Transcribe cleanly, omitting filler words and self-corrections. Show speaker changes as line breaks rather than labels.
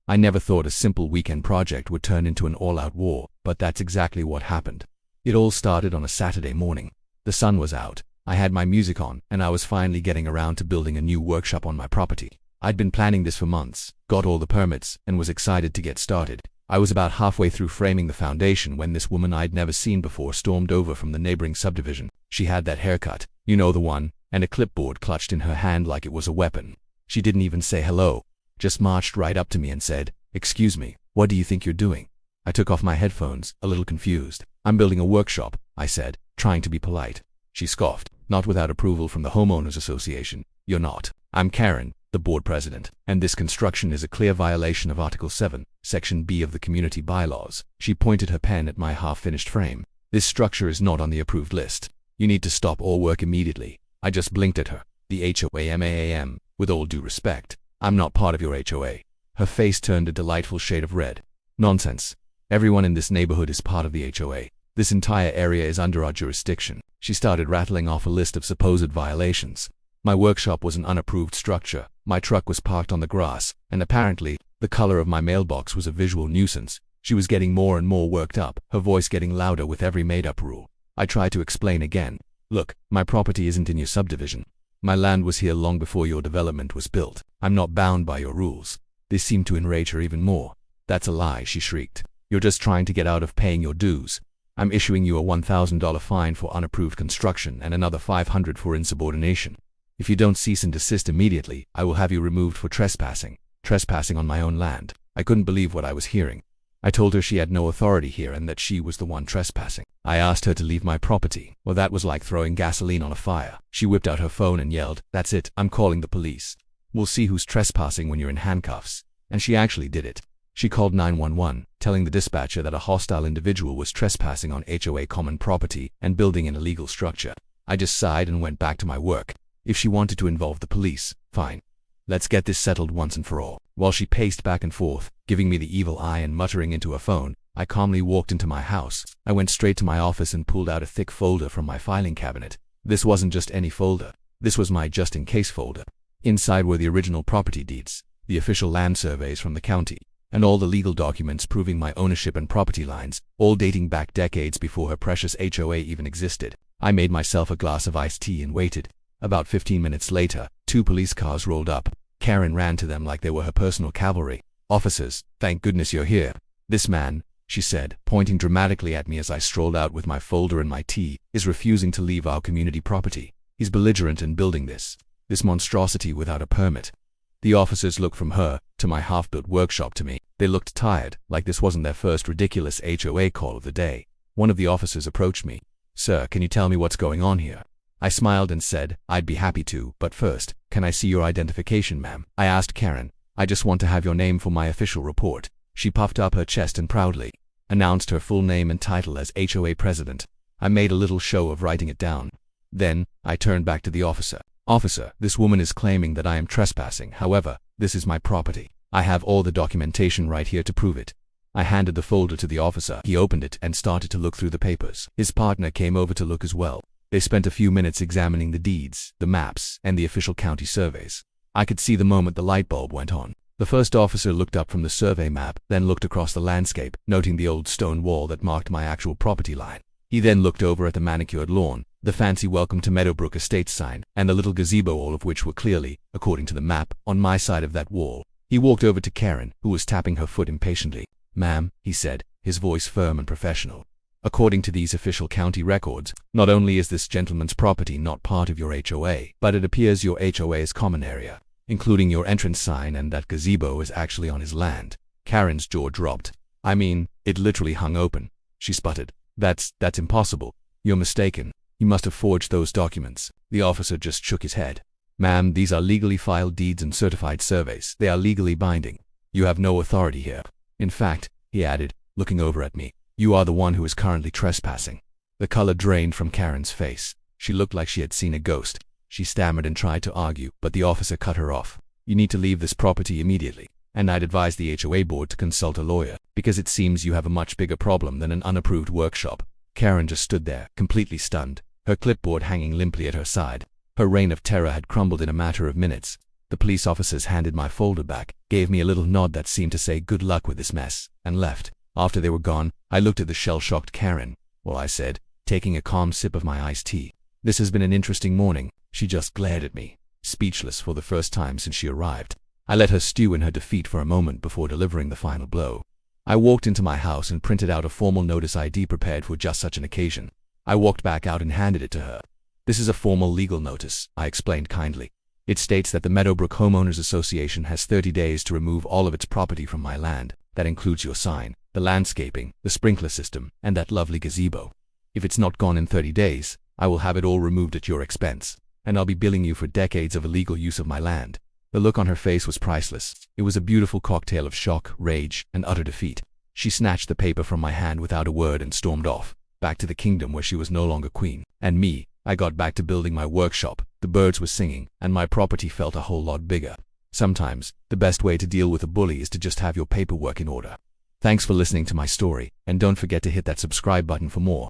I never thought a simple weekend project would turn into an all-out war, but that's exactly what happened. It all started on a Saturday morning. The sun was out, I had my music on, and I was finally getting around to building a new workshop on my property. I'd been planning this for months, got all the permits, and was excited to get started. I was about halfway through framing the foundation when this woman I'd never seen before stormed over from the neighboring subdivision. She had that haircut, you know the one, and a clipboard clutched in her hand like it was a weapon. She didn't even say hello, just marched right up to me and said, "Excuse me, what do you think you're doing?" I took off my headphones, a little confused. "I'm building a workshop," I said, trying to be polite. She scoffed, "Not without approval from the Homeowners Association." "You're not. I'm Karen, the board president, and this construction is a clear violation of Article 7, Section B of the Community Bylaws." She pointed her pen at my half-finished frame. "This structure is not on the approved list. You need to stop all work immediately." I just blinked at her. "The HOA, with all due respect, I'm not part of your HOA." Her face turned a delightful shade of red. "Nonsense. Everyone in this neighborhood is part of the HOA. This entire area is under our jurisdiction." She started rattling off a list of supposed violations. My workshop was an unapproved structure, my truck was parked on the grass, and apparently, the color of my mailbox was a visual nuisance. She was getting more and more worked up, her voice getting louder with every made-up rule. I tried to explain again. "Look, my property isn't in your subdivision. My land was here long before your development was built. I'm not bound by your rules." This seemed to enrage her even more. "That's a lie," she shrieked. "You're just trying to get out of paying your dues. I'm issuing you a $1,000 fine for unapproved construction and another $500 for insubordination. If you don't cease and desist immediately, I will have you removed for trespassing. Trespassing on my own land." I couldn't believe what I was hearing. I told her she had no authority here and that she was the one trespassing. I asked her to leave my property. Well, that was like throwing gasoline on a fire. She whipped out her phone and yelled, "That's it, I'm calling the police. We'll see who's trespassing when you're in handcuffs." And she actually did it. She called 911, telling the dispatcher that a hostile individual was trespassing on HOA common property and building an illegal structure. I just sighed and went back to my work. If she wanted to involve the police, fine. Let's get this settled once and for all. While she paced back and forth, giving me the evil eye and muttering into her phone, I calmly walked into my house. I went straight to my office and pulled out a thick folder from my filing cabinet. This wasn't just any folder. This was my just-in-case folder. Inside were the original property deeds, the official land surveys from the county, and all the legal documents proving my ownership and property lines, all dating back decades before her precious HOA even existed. I made myself a glass of iced tea and waited. About 15 minutes later, 2 police cars rolled up. Karen ran to them like they were her personal cavalry. "Officers, thank goodness you're here. This man," she said, pointing dramatically at me as I strolled out with my folder and my tea, "is refusing to leave our community property. He's belligerent in building this monstrosity without a permit." The officers looked from her to my half-built workshop to me. They looked tired, like this wasn't their first ridiculous HOA call of the day. One of the officers approached me. "Sir, can you tell me what's going on here?" I smiled and said, "I'd be happy to, but first, can I see your identification, ma'am?" I asked Karen. "I just want to have your name for my official report." She puffed up her chest and proudly announced her full name and title as HOA president. I made a little show of writing it down. Then, I turned back to the officer. "Officer, this woman is claiming that I am trespassing. However, this is my property. I have all the documentation right here to prove it." I handed the folder to the officer. He opened it and started to look through the papers. His partner came over to look as well. They spent a few minutes examining the deeds, the maps, and the official county surveys. I could see the moment the light bulb went on. The first officer looked up from the survey map, then looked across the landscape, noting the old stone wall that marked my actual property line. He then looked over at the manicured lawn, the fancy Welcome to Meadowbrook Estates sign, and the little gazebo, all of which were clearly, according to the map, on my side of that wall. He walked over to Karen, who was tapping her foot impatiently. "Ma'am," he said, his voice firm and professional. "According to these official county records, not only is this gentleman's property not part of your HOA, but it appears your HOA's common area, including your entrance sign, and that gazebo is actually on his land." Karen's jaw dropped. "I mean, it literally hung open," she sputtered. That's impossible. You're mistaken. You must have forged those documents." The officer just shook his head. "Ma'am, these are legally filed deeds and certified surveys. They are legally binding. You have no authority here. In fact," he added, looking over at me, "you are the one who is currently trespassing." The color drained from Karen's face. She looked like she had seen a ghost. She stammered and tried to argue, but the officer cut her off. "You need to leave this property immediately, and I'd advise the HOA board to consult a lawyer, because it seems you have a much bigger problem than an unapproved workshop." Karen just stood there, completely stunned, her clipboard hanging limply at her side. Her reign of terror had crumbled in a matter of minutes. The police officers handed my folder back, gave me a little nod that seemed to say good luck with this mess, and left. After they were gone, I looked at the shell-shocked Karen. "Well," I said, taking a calm sip of my iced tea. "This has been an interesting morning." She just glared at me, speechless for the first time since she arrived. I let her stew in her defeat for a moment before delivering the final blow. I walked into my house and printed out a formal notice ID prepared for just such an occasion. I walked back out and handed it to her. "This is a formal legal notice," I explained kindly. "It states that the Meadowbrook Homeowners Association has 30 days to remove all of its property from my land. That includes your sign, the landscaping, the sprinkler system, and that lovely gazebo. If it's not gone in 30 days, I will have it all removed at your expense, and I'll be billing you for decades of illegal use of my land." The look on her face was priceless. It was a beautiful cocktail of shock, rage, and utter defeat. She snatched the paper from my hand without a word and stormed off, back to the kingdom where she was no longer queen. And me, I got back to building my workshop, the birds were singing, and my property felt a whole lot bigger. Sometimes, the best way to deal with a bully is to just have your paperwork in order. Thanks for listening to my story, and don't forget to hit that subscribe button for more.